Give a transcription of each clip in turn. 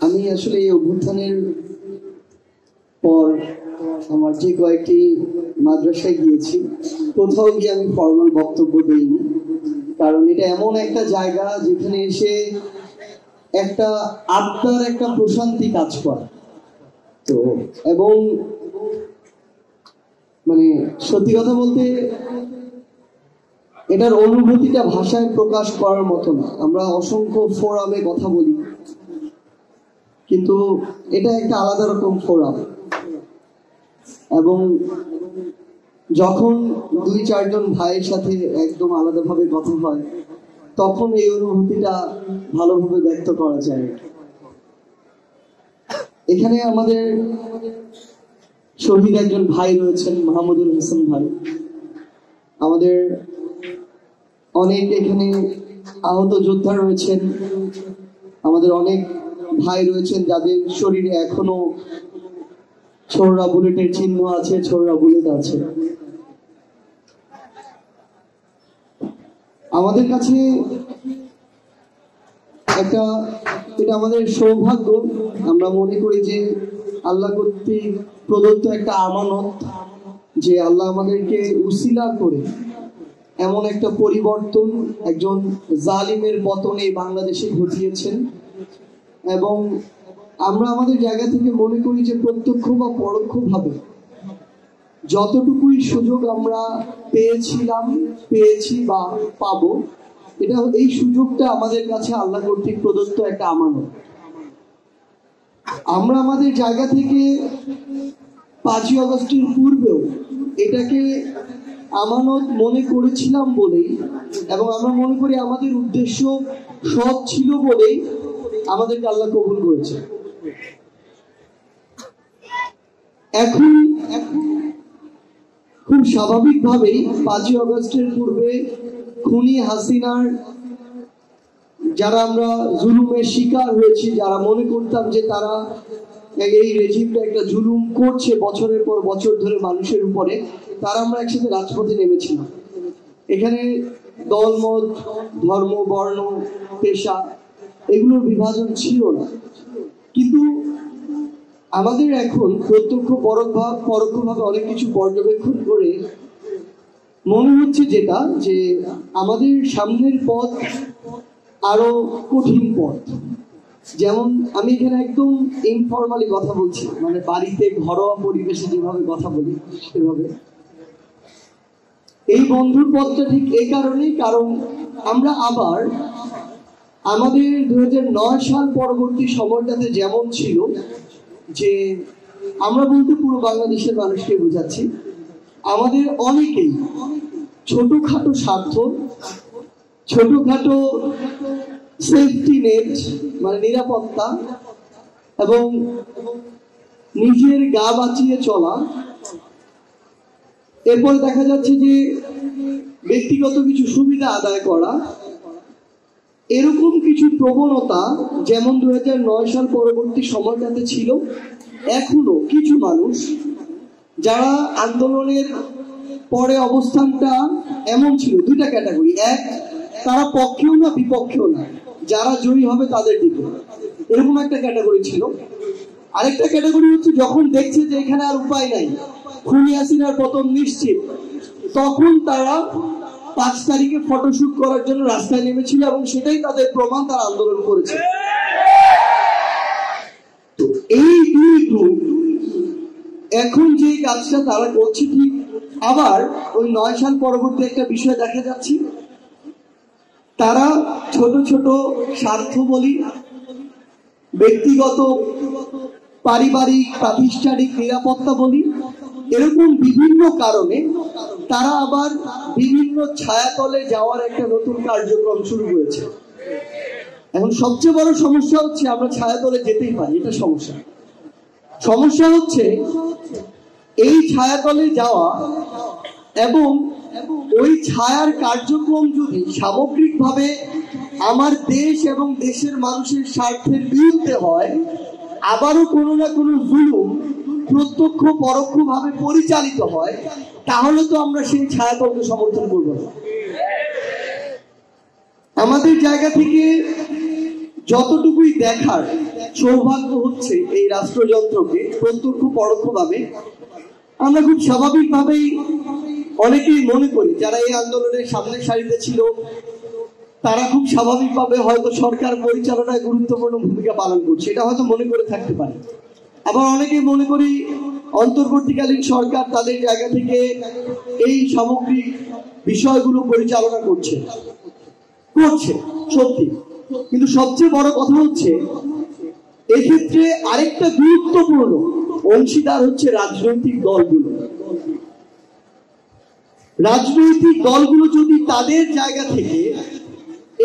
আমি আসলে এই অভ্যুত্থানের পর আমার যে কয়েকটি মাদ্রাসায় গিয়েছি, কোথাও গিয়ে আমি ফর্মাল বক্তব্য দেইনি, কারণ এটা এমন একটা জায়গা যেখানে এসে একটা আত্মার একটা প্রশান্তি কাজ করে। তো এবং মানে সত্যি কথা বলতে এটার অনুভূতিটা ভাষায় প্রকাশ করার মতো না। আমরা অসংখ্য ফোরামে কথা বলি, কিন্তু এটা একটা আলাদা রকম ফোরাম। এবং যখন 2-4 জন ভাইয়ের সাথে একদম আলাদাভাবে কথা হয়, তখন এই অনুভূতিটা ভালোভাবে ব্যক্ত করা যায়। এখানে আমাদের শহীদ একজন ভাই রয়েছেন, মাহমুদুল হাসান ভাই। আমাদের অনেক এখানে আহত যোদ্ধা রয়েছেন, আমাদের অনেক ভাই রয়েছেন যাদের শরীরে এখনো ছোড়রা বুলেটের চিহ্ন আছে, ছোড়রা বুলেট আছে। আমাদের কাছে এটা আমাদের সৌভাগ্য। আমরা মনে করি যে আল্লাহ কর্তৃক প্রদত্ত একটা আমানত, যে আল্লাহ আমাদেরকে উসিলা করে এমন একটা পরিবর্তন, একজন জালিমের পতনে বাংলাদেশে ঘটিয়েছেন। এবং আমরা আমাদের জায়গা থেকে মনে করি যে প্রত্যক্ষ বা পরোক্ষভাবে যতটুকুই সুযোগ আমরা পেয়েছি বা পাবো, এই সুযোগটা আমাদের কাছে আল্লাহ কর্তৃক প্রদত্ত একটা আমানত। আমরা আমাদের জায়গা থেকে 5ই আগস্টের পূর্বেও এটাকে আমানত মনে করেছিলাম বলেই, এবং আমরা মনে করি আমাদের উদ্দেশ্য সৎ ছিল বলেই আমাদেরকে আল্লাহ কবুল করেছে। এখন খুব স্বাভাবিকভাবেই 5ই আগস্টের পূর্বে খুনি হাসিনার যারা আমরা জুলুমের শিকার হয়েছি, যারা মনে করতাম যে তারা এই রেজিমটা একটা জুলুম করছে বছরের পর বছর ধরে মানুষের উপরে, তারা আমরা একসাথে রাজপথে নেমেছিলাম। এখানে দলমত, ধর্ম, বর্ণ, পেশা এগুলোর বিভাজন ছিল না। কিন্তু আমাদের এখন প্রত্যক্ষ পরোক্ষভাবে অনেক কিছু পর্যবেক্ষণ করে মনে হচ্ছে যেটা, যে আমাদের সামনের পথ আরো কঠিন পথ। যেমন আমি এখানে একদম ইনফরমালি কথা বলছি, মানে বাড়িতে ঘরোয়া পরিবেশে যেভাবে কথা বলি সেভাবে। এই বন্ধুর পথটা ঠিক এই কারণেই, কারণ আমরা আবার আমাদের 2009 সাল পরবর্তী সময়টাতে যেমন ছিল, যে আমরা বলতে পুরো বাংলাদেশের মানুষকে বোঝাচ্ছি, আমাদের অনেকেই ছোটখাটো স্বার্থ, ছোটখাটো সেফটি নেট মানে নিরাপত্তা এবং নিজের গা বাঁচিয়ে চলা, এরপর দেখা যাচ্ছে যে ব্যক্তিগত কিছু সুবিধা আদায় করা, এরকম কিছু প্রবণতা যেমন 2009 সাল পরবর্তী সময়টাতে ছিল, এখনো কিছু মানুষ যারা আন্দোলনের পরে অবস্থানটা এমন ছিল, 2টা ক্যাটাগরি। এক, তারা পক্ষেও না বিপক্ষেও না, যারা জয়ী হবে তাদের দিকে, এরকম একটা ক্যাটাগরি ছিল। আরেকটা ক্যাটাগরি হচ্ছে যখন দেখছে যে এখানে আর উপায় নাই, খুনি হাসিনার পতন নিশ্চিত, তখন তারা 5 তারিখে ফটোশুট করার জন্য রাস্তায় নেমেছিল, এবং সেটাই তাদের প্রমাণ, তারা আন্দোলন করেছে। তো এই দুই গ্রুপ এখন যে কাজটা তারা করছে, ঠিক আবার ওই 9 সাল পরবর্তী একটা বিষয় দেখা যাচ্ছে, তারা ছোট ছোট স্বার্থ বলি, ব্যক্তিগত, পারিবারিক, প্রাতিষ্ঠানিক নিরাপত্তা বলি, এরকম বিভিন্ন কারণে তারা আবার বিভিন্ন ছায়াতলে যাওয়ার একটা নতুন কার্যক্রম শুরু করেছে। এখন সবচেয়ে বড় সমস্যা হচ্ছে আমরা ছায়াতলে যেতেই পারি, এটা সমস্যা হচ্ছে এই ছায়াতলে যাওয়া এবং ওই ছায়ার কার্যক্রম যদি সামগ্রিকভাবে আমার দেশ এবং দেশের মানুষের স্বার্থের বিরুদ্ধে হয়, আবারও কোনো না কোনো জুলুম প্রত্যক্ষ পরোক্ষভাবে পরিচালিত হয়, তাহলে তো আমরা সেই ছায়াতলকে সমর্থন করব না। আমাদের জায়গা থেকে যতটুকুই দেখার সৌভাগ্য হচ্ছে এই রাষ্ট্রযন্ত্রকে প্রত্যক্ষ পরোক্ষভাবে, আমরা খুব স্বাভাবিকভাবেই অনেকেই মনে করি যারা এই আন্দোলনের সামনের সারিতে ছিল তারা খুব স্বাভাবিকভাবে হয়তো সরকার পরিচালনায় গুরুত্বপূর্ণ ভূমিকা পালন করছে, এটা হয়তো মনে করে থাকতে পারে। আবার অনেকে মনে করি অন্তর্বর্তীকালীন সরকার তাদের জায়গা থেকে এই সামগ্রিক বিষয়গুলো পরিচালনা করছে সত্যি, কিন্তু সবচেয়ে বড় কথা হচ্ছে এক্ষেত্রে আরেকটা গুরুত্বপূর্ণ অংশীদার হচ্ছে রাজনৈতিক দলগুলো। রাজনৈতিক দলগুলো যদি তাদের জায়গা থেকে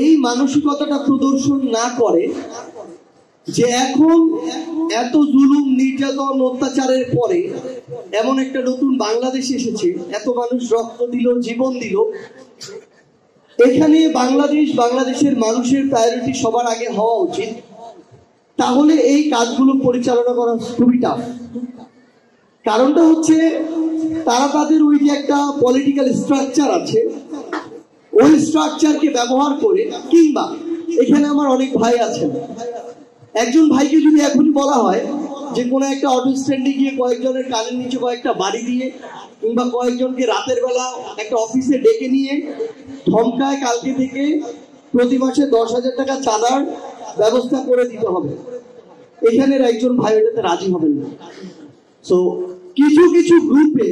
এই মানসিকতাটা প্রদর্শন না করে যে এখন এত জুলুম নির্যাতন অত্যাচারের পরে এমন একটা নতুন বাংলাদেশ এসেছে, এত মানুষ রক্ত দিল, জীবন দিল, এখানে বাংলাদেশের মানুষের প্রায়োরিটি সবার আগে হওয়া উচিত, তাহলে এই কাজগুলো পরিচালনা করা খুবই টাফ। কারণটা হচ্ছে তারা তাদের ওই যে একটা পলিটিক্যাল স্ট্রাকচার আছে, ওই স্ট্রাকচারকে ব্যবহার করে, কিংবা এখানে আমার অনেক ভাই আছেন, একজন ভাইকে যদি এখনই বলা হয় যে কোনো একটা অটো স্ট্যান্ডে গিয়ে কয়েকজনের কানের নিচে কয়েকটা বাড়ি দিয়ে, কিংবা কয়েকজনকে রাতের বেলা একটা অফিসে ডেকে নিয়ে ধমকায় কালকে থেকে প্রতি মাসে 10,000 টাকা চাঁদার ব্যবস্থা করে দিতে হবে, এখানের একজন ভাই এটাতে রাজি হবেন না। সো কিছু গ্রুপে